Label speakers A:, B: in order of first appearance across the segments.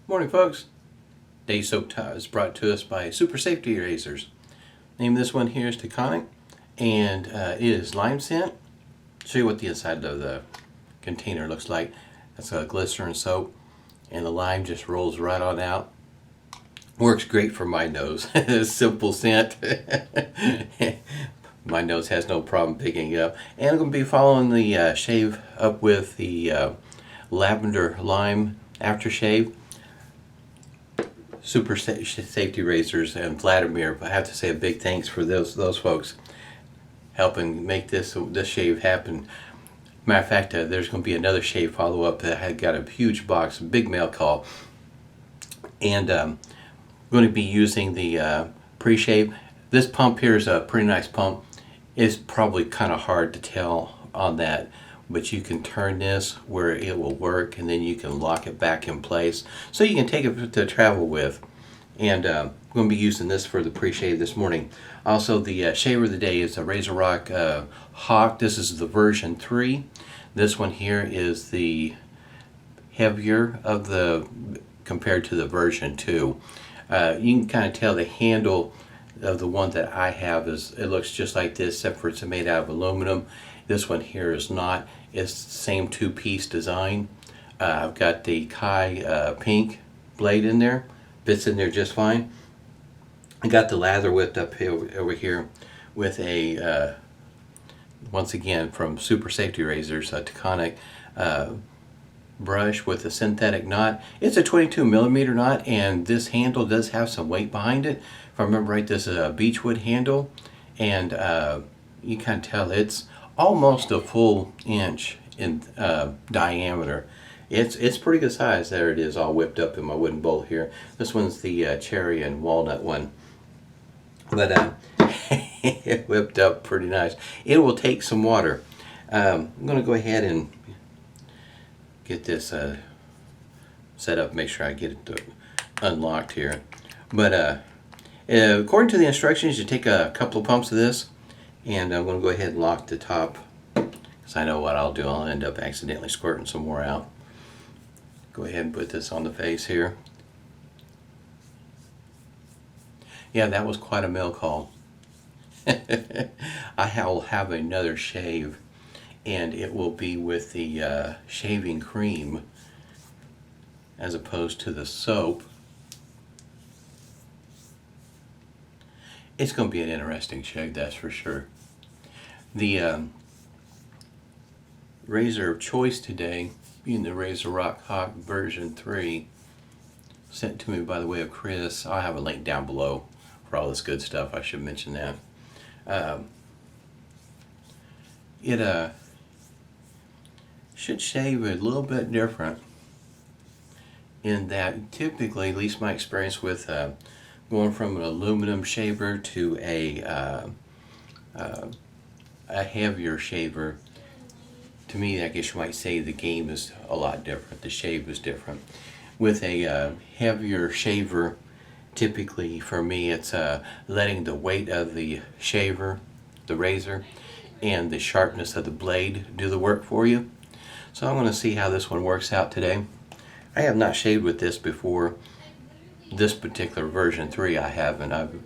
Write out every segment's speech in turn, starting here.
A: Morning, folks. Day Soap is brought to us by Super Safety Razors. Name of this one here is Taconic, and it is lime scent. Show you what the inside of the container looks like. That's a glycerin soap, and the lime just rolls right on out. Works great for my nose. Simple scent. My nose has no problem picking it up. And I'm going to be following the shave up with the Lavender Lime aftershave. Super Safety Razors and Vladimir. I have to say a big thanks for those folks helping make this shave happen. Matter of fact, there's going to be another shave follow up that had got a huge box, a big mail call, and I'm going to be using the Preshave. This pump here is a pretty nice pump. It's probably kind of hard to tell on that, but you can turn this where it will work, and then you can lock it back in place so you can take it to travel with. And I'm going to be using this for the pre-shave this morning. Also, the shaver of the day is a RazoRock Hawk. This is the version 3. This one here is the heavier of the compared to the version 2. You can kind of tell the handle of the one that I have it looks just like this, except for it's made out of aluminum. This one here is not. It's the same two-piece design. I've got the Kai pink blade in there. Fits in there just fine. I got the lather whipped up here, over here with a, once again from Super Safety Razors, a Taconic brush with a synthetic knot. It's a 22mm knot, and this handle does have some weight behind it. If I remember right, this is a beechwood handle, and you can tell it's almost a full inch in diameter. It's pretty good size. There it is, all whipped up in my wooden bowl here. This one's the cherry and walnut one, but it whipped up pretty nice. It will take some water. I'm going to go ahead and get this set up, make sure I get it unlocked here. But according to the instructions, you take a couple of pumps of this, and I'm going to go ahead and lock the top, because I know what I'll do. I'll end up accidentally squirting some more out. Go ahead and put this on the face here. Yeah, that was quite a mail call. I will have another shave, and it will be with the shaving cream as opposed to the soap. It's going to be an interesting shave, that's for sure. The razor of choice today being the RazoRock Hawk version 3, sent to me by the way of Chris. I'll have a link down below for all this good stuff. I should mention that. It should shave a little bit different in that typically, at least my experience with going from an aluminum shaver to a heavier shaver, to me, I guess you might say the game is a lot different. The shave is different. With a heavier shaver, typically for me, it's letting the weight of the shaver, the razor, and the sharpness of the blade do the work for you. So I'm going to see how this one works out today. I have not shaved with this before. This particular version 3 I haven't. I've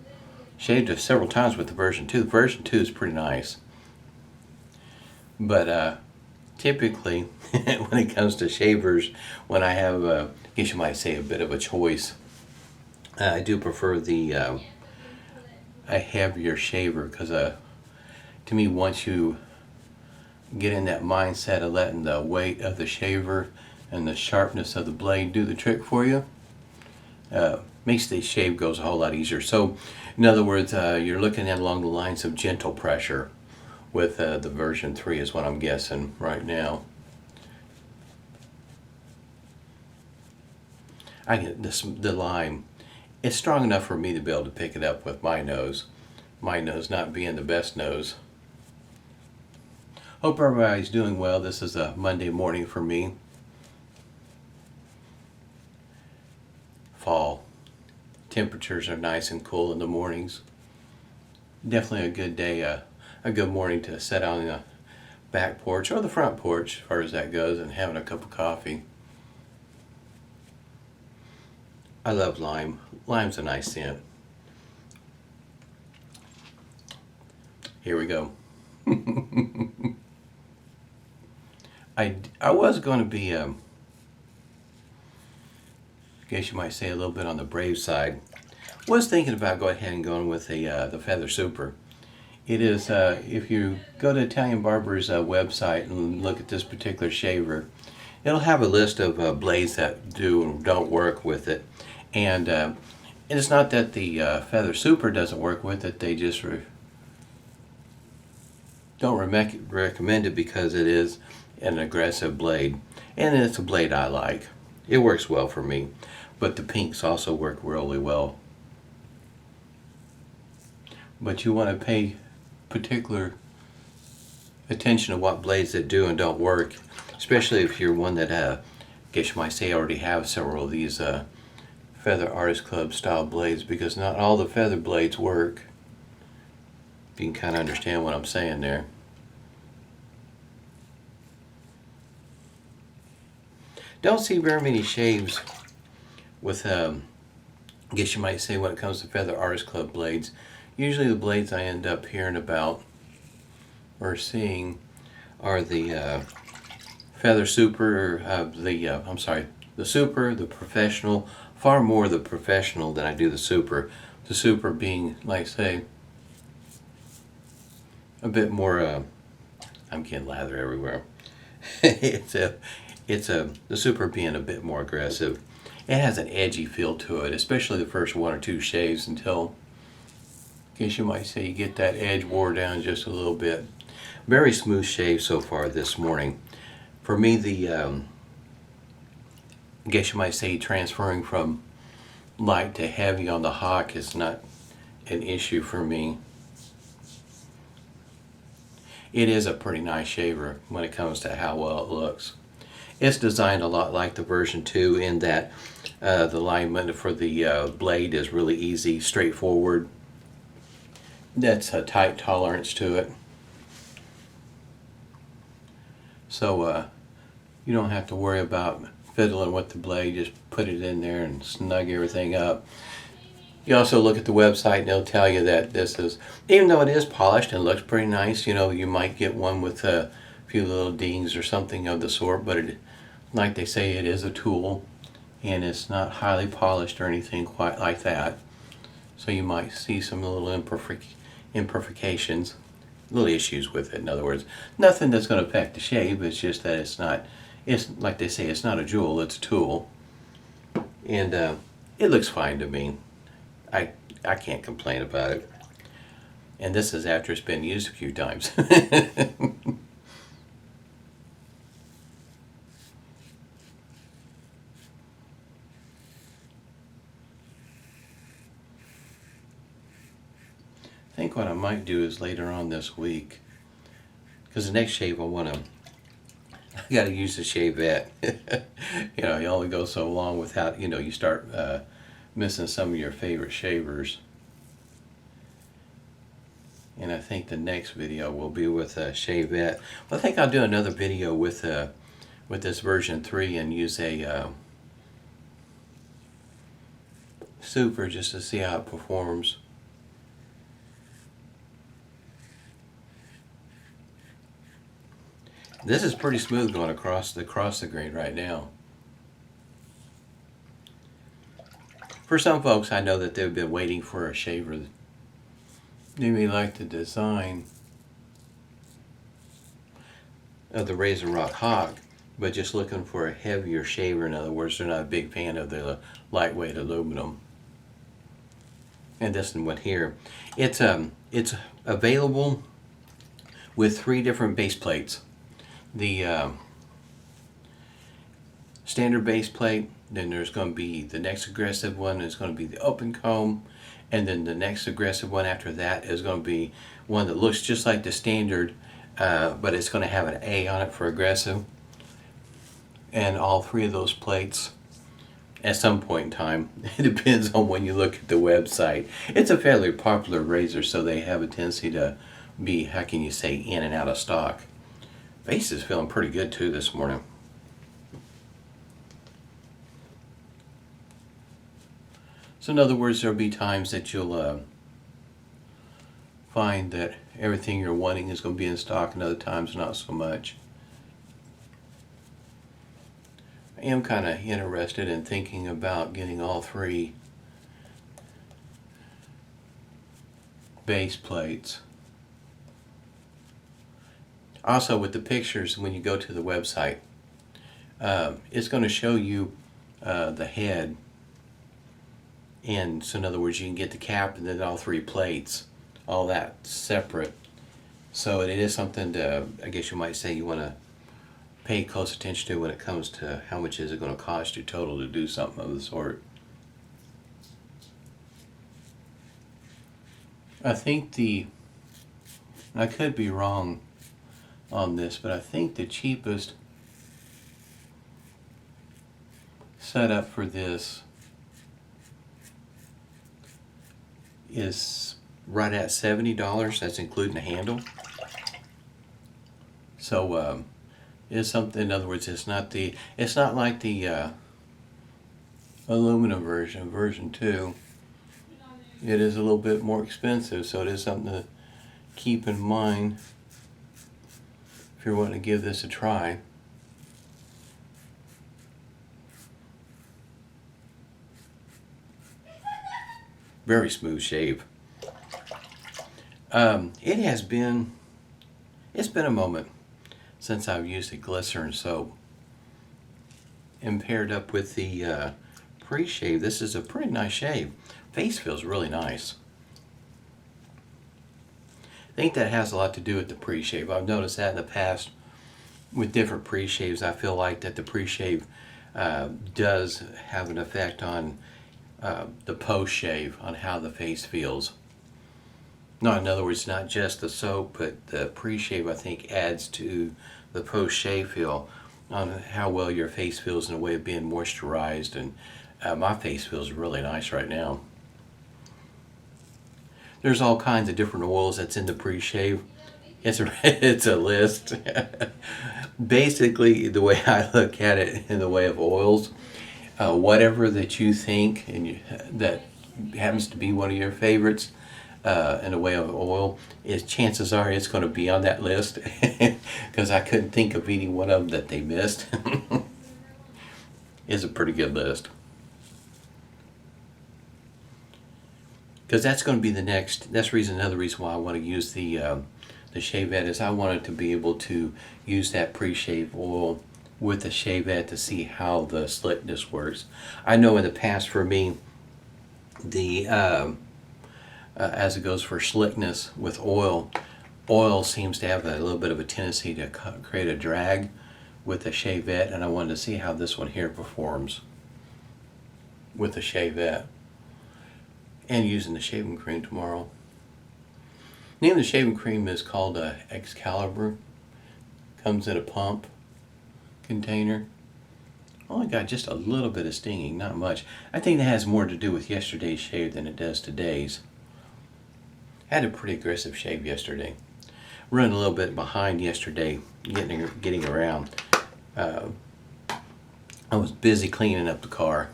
A: shaved it several times with the version 2. The version 2 is pretty nice. But typically, when it comes to shavers, when I have, I guess you might say, a bit of a choice, I do prefer the a heavier shaver, because to me, once you get in that mindset of letting the weight of the shaver and the sharpness of the blade do the trick for you, makes the shave goes a whole lot easier. So, in other words, you're looking at along the lines of gentle pressure with the version 3 is what I'm guessing right now. I get this, the lime. It's strong enough for me to be able to pick it up with my nose. My nose not being the best nose. Hope everybody's doing well. This is a Monday morning for me. Fall. Temperatures are nice and cool in the mornings. Definitely a good day, a good morning to sit on the back porch or the front porch, as far as that goes, and having a cup of coffee. I love lime. Lime's a nice scent. Here we go. I was going to be, I guess you might say, a little bit on the brave side. Was thinking about going ahead and going with the Feather Super. It is, if you go to Italian Barber's website and look at this particular shaver, it'll have a list of blades that do and don't work with it. And it's not that the Feather Super doesn't work with it, they just don't recommend it because it is an aggressive blade. And it's a blade I like. It works well for me. But the pinks also work really well. But you want to pay particular attention to what blades that do and don't work, especially if you're one that I guess you might say already have several of these Feather Artist Club style blades, because not all the feather blades work. You can kind of understand what I'm saying there. Don't see very many shaves with I guess you might say when it comes to Feather Artist Club blades. Usually the blades I end up hearing about or seeing are the Feather Super, the Super, the Professional, far more the Professional than I do the Super. The Super being, like say, a bit more, I'm getting lather everywhere. The Super being a bit more aggressive. It has an edgy feel to it, especially the first one or two shaves until, I guess you might say, you get that edge wore down just a little bit. Very smooth shave so far this morning. For me, I guess you might say transferring from light to heavy on the Hawk is not an issue for me. It is a pretty nice shaver when it comes to how well it looks. It's designed a lot like the version 2 in that the alignment for the blade is really easy, straightforward. That's a tight tolerance to it. So you don't have to worry about fiddling with the blade, just put it in there and snug everything up. You also look at the website and they'll tell you that this is, even though it is polished and looks pretty nice, you know, you might get one with a few little dings or something of the sort, but it, like they say, it is a tool and it's not highly polished or anything quite like that. So you might see some little imperfections, little issues with it. In other words, nothing that's going to affect the shave. It's just that it's like they say, it's not a jewel, it's a tool. And it looks fine to me. I can't complain about it. And this is after it's been used a few times. I think what I might do is later on this week, because the next shave I got to use the shavette. You know, you only go so long without, you know, you start missing some of your favorite shavers. And I think the next video will be with a shavette. Well, I think I'll do another video with this version 3 and use a Super just to see how it performs. This is pretty smooth going across the grain right now. For some folks, I know that they've been waiting for a shaver. They may like the design of the RazoRock Hawk, but just looking for a heavier shaver. In other words, they're not a big fan of the lightweight aluminum. And this one here, it's available with 3 different base plates. The standard base plate, then there's going to be the next aggressive one is going to be the open comb, and then the next aggressive one after that is going to be one that looks just like the standard, but it's going to have an A on it for aggressive. And all 3 of those plates, at some point in time, it depends on when you look at the website. It's a fairly popular razor, so they have a tendency to be, how can you say, in and out of stock. Face is feeling pretty good too this morning. So in other words, there'll be times that you'll find that everything you're wanting is going to be in stock, and other times not so much. I am kind of interested in thinking about getting all 3 base plates. Also, with the pictures, when you go to the website, it's going to show you the head, and so in other words, you can get the cap and then all 3 plates, all that separate. So it is something to, I guess you might say, you want to pay close attention to when it comes to how much is it going to cost you total to do something of the sort. I think I could be wrong on this, but I think the cheapest setup for this is right at $70. That's including the handle. So it's something. In other words, it's not like the aluminum version 2. It is a little bit more expensive, so it is something to keep in mind if you're wanting to give this a try. Very smooth shave. It's been a moment since I've used a glycerin soap, and paired up with the Preshave, this is a pretty nice shave. Face feels really nice. I think that has a lot to do with the Preshave. I've noticed that in the past with different Preshaves. I feel like that the Preshave does have an effect on the post shave, on how the face feels. In other words, not just the soap, but the Preshave, I think, adds to the post shave feel on how well your face feels in a way of being moisturized. And my face feels really nice right now. There's all kinds of different oils that's in the Preshave. It's a list. Basically, the way I look at it in the way of oils, whatever that you think and that happens to be one of your favorites in the way of oil, chances are it's going to be on that list, because I couldn't think of any one of them that they missed. It's a pretty good list. Because that's going to be the next. That's another reason why I want to use the shavette, is I wanted to be able to use that Preshave oil with the shavette to see how the slickness works. I know in the past for me, the as it goes for slickness with oil seems to have a little bit of a tendency to create a drag with the shavette, and I wanted to see how this one here performs with the shavette. And using the shaving cream tomorrow. The name of the shaving cream is called Excalibur. Comes in a pump container. Only got just a little bit of stinging, not much. I think that has more to do with yesterday's shave than it does today's. I had a pretty aggressive shave yesterday. Running a little bit behind yesterday, getting around. I was busy cleaning up the car.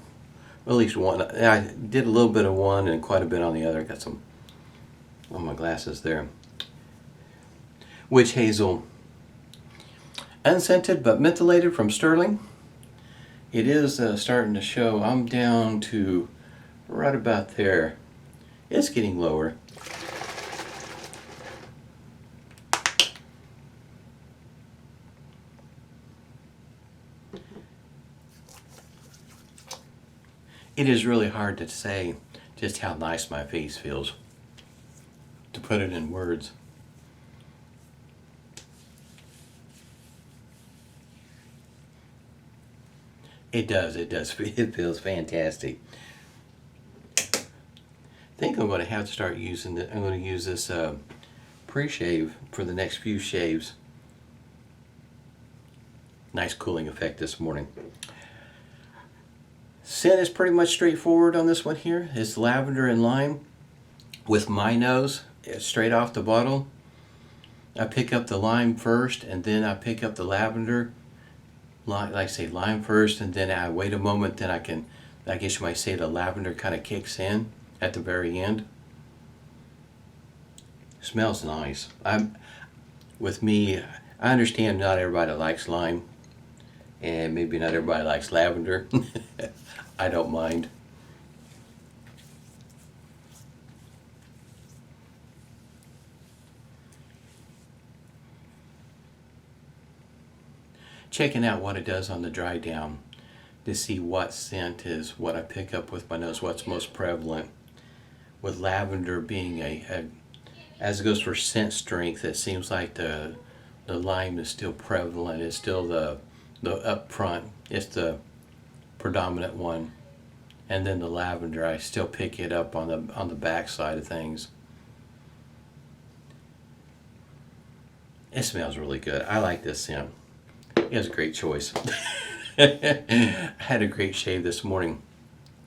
A: At least one. I did a little bit of one and quite a bit on the other. Got some on my glasses there. Witch hazel, unscented but mentholated from Stirling. It is starting to show. I'm down to right about there. It's getting lower. It is really hard to say just how nice my face feels, to put it in words. It does. It feels fantastic. I think I'm going to have to start using it. I'm going to use this Preshave for the next few shaves. Nice cooling effect this morning. Scent is pretty much straightforward on this one here. It's lavender and lime with my nose straight off the bottle. I pick up the lime first, and then I pick up the lavender. Like I say, lime first, and then I wait a moment, then I can I guess you might say the lavender kind of kicks in at the very end. Smells nice. With me, I understand not everybody likes lime, and maybe not everybody likes lavender. I don't mind. Checking out what it does on the dry down to see what scent is what I pick up with my nose, what's most prevalent. With lavender being as it goes for scent strength, it seems like the lime is still prevalent. It's still the up front. It's the predominant one, and then the lavender, I still pick it up on the back side of things. It smells really good. I like this scent. It was a great choice. I had a great shave this morning.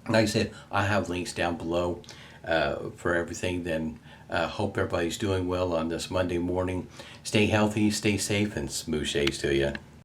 A: Like I said, I have links down below for everything. Then hope everybody's doing well on this Monday morning. Stay healthy, stay safe, and smooth shaves to you.